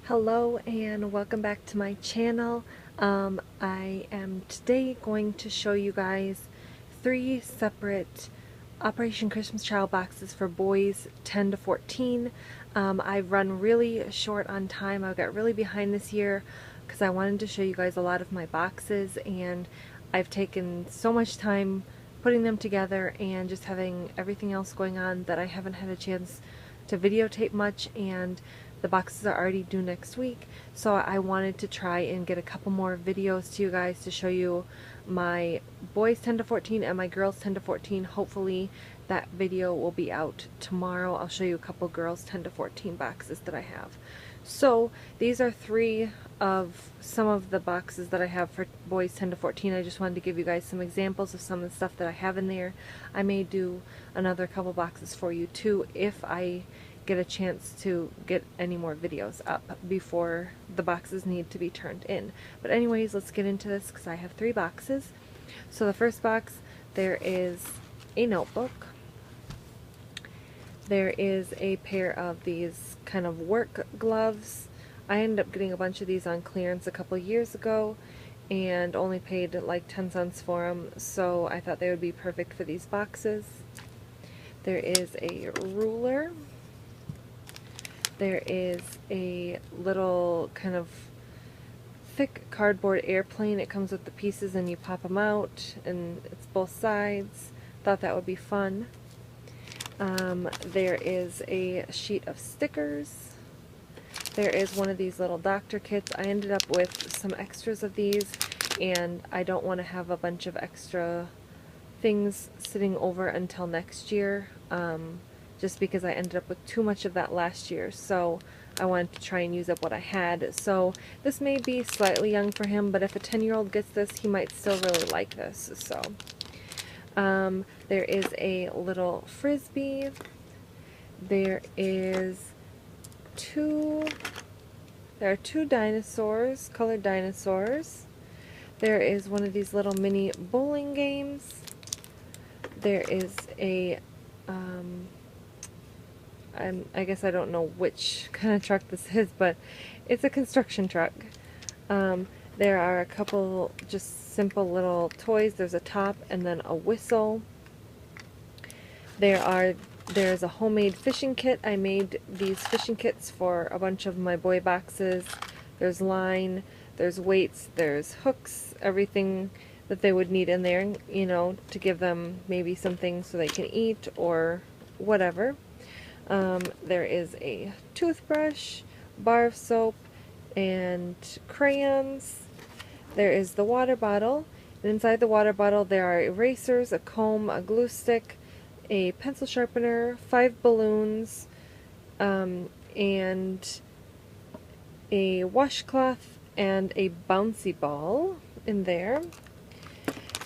Hello and welcome back to my channel. I am today going to show you guys 3 separate Operation Christmas Child boxes for boys 10 to 14. I've run really short on time. I got really behind this year because I wanted to show you guys a lot of my boxes, and I've taken so much time putting them together and just having everything else going on that I haven't had a chance to videotape much, and the boxes are already due next week, so I wanted to try and get a couple more videos to you guys to show you my boys 10 to 14 and my girls 10 to 14. Hopefully that video will be out tomorrow. I'll show you a couple girls 10 to 14 boxes that I have. So these are 3 of some of the boxes that I have for boys 10 to 14. I just wanted to give you guys some examples of some of the stuff that I have in there. I may do another couple boxes for you too if I get a chance to get any more videos up before the boxes need to be turned in. But anyways, let's get into this because I have 3 boxes. So the first box, there is a notebook. There is a pair of these kind of work gloves. I ended up getting a bunch of these on clearance a couple years ago and only paid like 10 cents for them, so I thought they would be perfect for these boxes. There is a ruler. There is a little kind of thick cardboard airplane. It comes with the pieces and you pop them out, and it's both sides. Thought that would be fun. There is a sheet of stickers. There is one of these little doctor kits. I ended up with some extras of these, and I don't want to have a bunch of extra things sitting over until next year, just because I ended up with too much of that last year, so I wanted to try and use up what I had. So this may be slightly young for him, but if a 10-year-old gets this, he might still really like this. So there is a little frisbee. There are 2 dinosaurs, colored dinosaurs. There is one of these little mini bowling games. There is a I guess I don't know which kind of truck this is, but it's a construction truck. There are a couple just simple little toys. There's a top and then a whistle. There's a homemade fishing kit. I made these fishing kits for a bunch of my boy boxes. There's line, there's weights, there's hooks, everything that they would need in there, you know, to give them maybe something so they can eat or whatever. There is a toothbrush, bar of soap, and crayons. There is the water bottle, and inside the water bottle there are erasers, a comb, a glue stick, a pencil sharpener, 5 balloons, and a washcloth and a bouncy ball in there.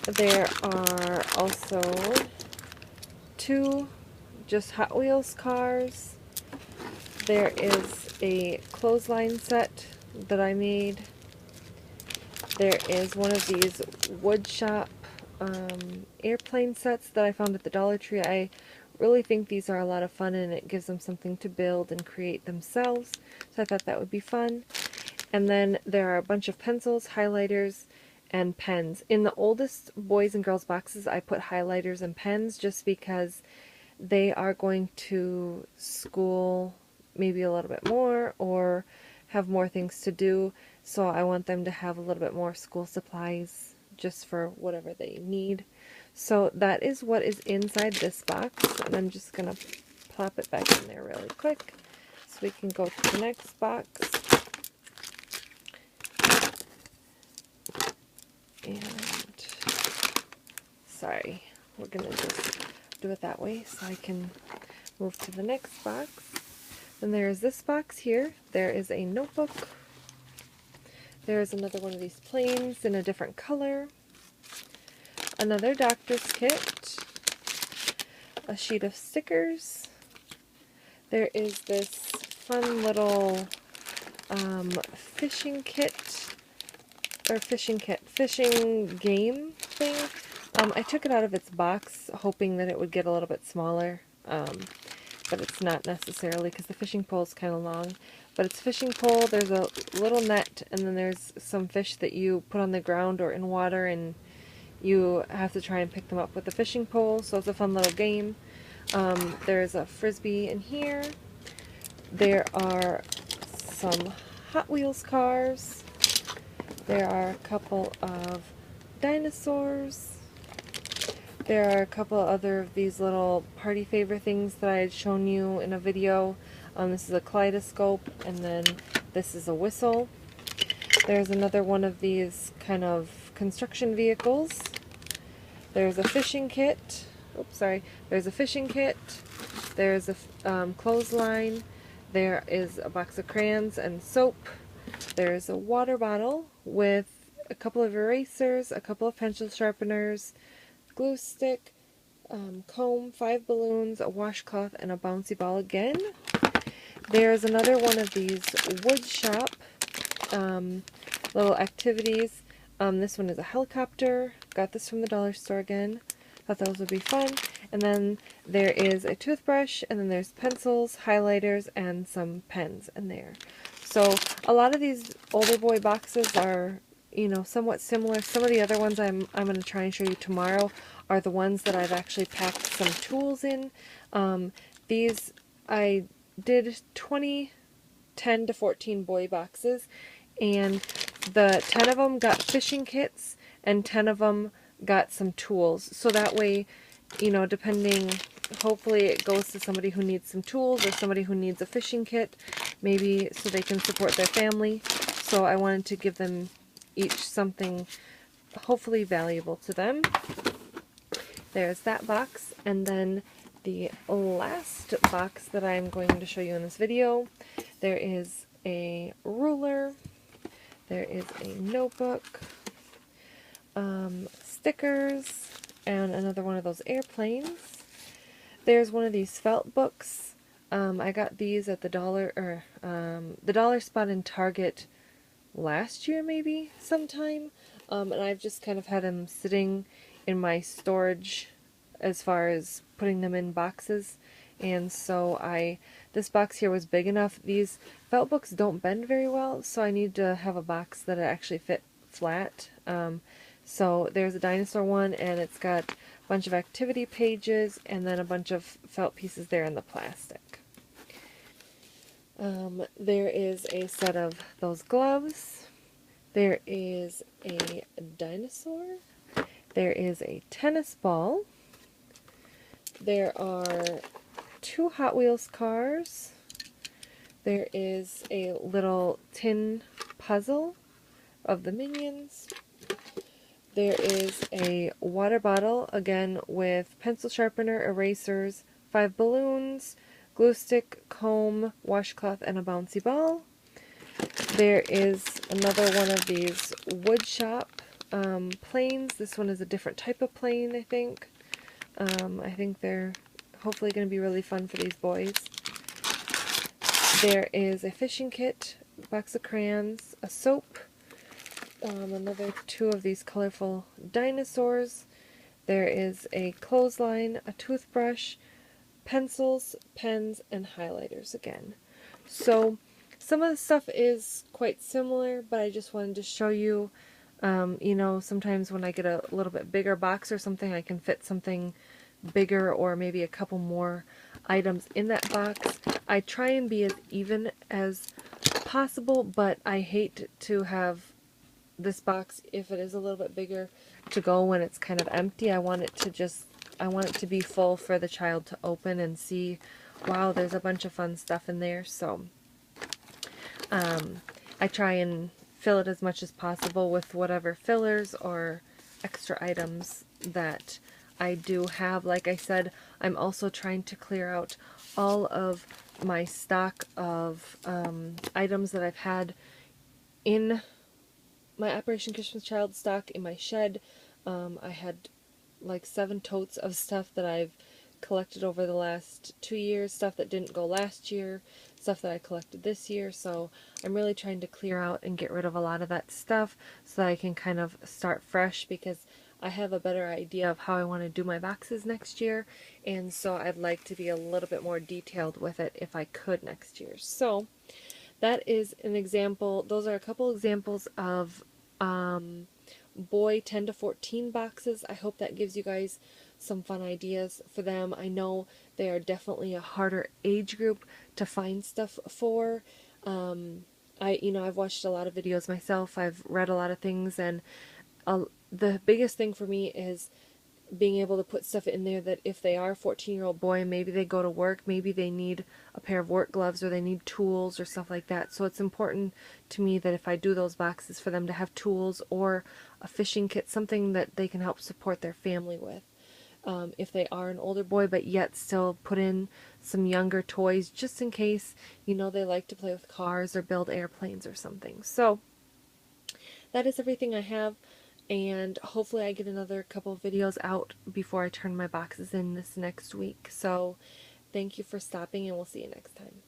There are also 2 just Hot Wheels cars. There is a clothesline set that I made. There is one of these wood shop airplane sets that I found at the Dollar Tree. I really think these are a lot of fun, and it gives them something to build and create themselves, so I thought that would be fun. And then there are a bunch of pencils, highlighters, and pens. In the oldest boys and girls boxes I put highlighters and pens just because they are going to school maybe a little bit more or have more things to do, so I want them to have a little bit more school supplies just for whatever they need. So that is what is inside this box, and I'm just going to plop it back in there really quick so we can go to the next box. And sorry, we're going to just do it that way so I can move to the next box. Then there is this box here. There is a notebook. There is another one of these planes in a different color. Another doctor's kit. A sheet of stickers. There is this fun little fishing game thing. I took it out of its box hoping that it would get a little bit smaller, but it's not necessarily because the fishing pole is kind of long. but it's a fishing pole. There's a little net, and then there's some fish that you put on the ground or in water, and you have to try and pick them up with a fishing pole, so it's a fun little game. There's a frisbee in here. There are some Hot Wheels cars. There are a couple of dinosaurs. There are a couple other of these little party favor things that I had shown you in a video. This is a kaleidoscope, and then this is a whistle. There's another one of these kind of construction vehicles. There's a fishing kit. Oops, sorry. There's a fishing kit. There's a clothesline. There is a box of crayons and soap. There's a water bottle with a couple of erasers, a couple of pencil sharpeners, glue stick, comb, 5 balloons, a washcloth, and a bouncy ball again. There's another one of these wood shop little activities. This one is a helicopter. Got this from the dollar store again. Thought those would be fun. And then there is a toothbrush, and then there's pencils, highlighters, and some pens in there. So a lot of these older boy boxes are, you know, somewhat similar. Some of the other ones I'm going to try and show you tomorrow are the ones that I've actually packed some tools in. These I did 10 to 14 boy boxes, and the 10 of them got fishing kits and 10 of them got some tools. So that way, you know, depending, hopefully it goes to somebody who needs some tools or somebody who needs a fishing kit, maybe so they can support their family. So I wanted to give them each something hopefully valuable to them. There's that box, and then the last box that I'm going to show you in this video, there is a ruler, there is a notebook, stickers, and another one of those airplanes. There's one of these felt books. I got these at the dollar spot in Target last year, maybe sometime, and I've just kind of had them sitting in my storage as far as putting them in boxes. And so this box here was big enough. These felt books don't bend very well, so I need to have a box that actually fit flat. So there's a dinosaur one, and it's got a bunch of activity pages and then a bunch of felt pieces there in the plastic. There is a set of those gloves. There is a dinosaur. There is a tennis ball. There are 2 Hot Wheels cars. There is a little tin puzzle of the Minions. There is a water bottle, again with pencil sharpener, erasers, 5 balloons, glue stick, comb, washcloth, and a bouncy ball. There is another one of these wood shop planes. This one is a different type of plane, I think. I think they're hopefully going to be really fun for these boys. There is a fishing kit, a box of crayons, a soap, another 2 of these colorful dinosaurs. There is a clothesline, a toothbrush, pencils, pens, and highlighters again. So some of the stuff is quite similar, but I just wanted to show you, you know, sometimes when I get a little bit bigger box or something, I can fit something bigger or maybe a couple more items in that box. I try and be as even as possible, but I hate to have this box, if it is a little bit bigger, to go when it's kind of empty. I want it to be full for the child to open and see, wow, there's a bunch of fun stuff in there. So I try and fill it as much as possible with whatever fillers or extra items that I do have. Like I said, I'm also trying to clear out all of my stock of items that I've had in my Operation Christmas Child stock in my shed. I had like 7 totes of stuff that I've collected over the last 2 years, stuff that didn't go last year, stuff that I collected this year. So I'm really trying to clear out and get rid of a lot of that stuff so that I can kind of start fresh, because I have a better idea of how I want to do my boxes next year, and so I'd like to be a little bit more detailed with it if I could next year. So that is an example. Those are a couple examples of boy 10 to 14 boxes. I hope that gives you guys some fun ideas for them. I know they are definitely a harder age group to find stuff for. I've watched a lot of videos myself. I've read a lot of things, and the biggest thing for me is being able to put stuff in there that if they are a 14-year-old boy, maybe they go to work, maybe they need a pair of work gloves or they need tools or stuff like that. So it's important to me that if I do those boxes for them to have tools or a fishing kit, something that they can help support their family with. If they are an older boy, but yet still put in some younger toys just in case, they like to play with cars or build airplanes or something. So that is everything I have, and hopefully I get another couple of videos out before I turn my boxes in this next week. So thank you for stopping, and we'll see you next time.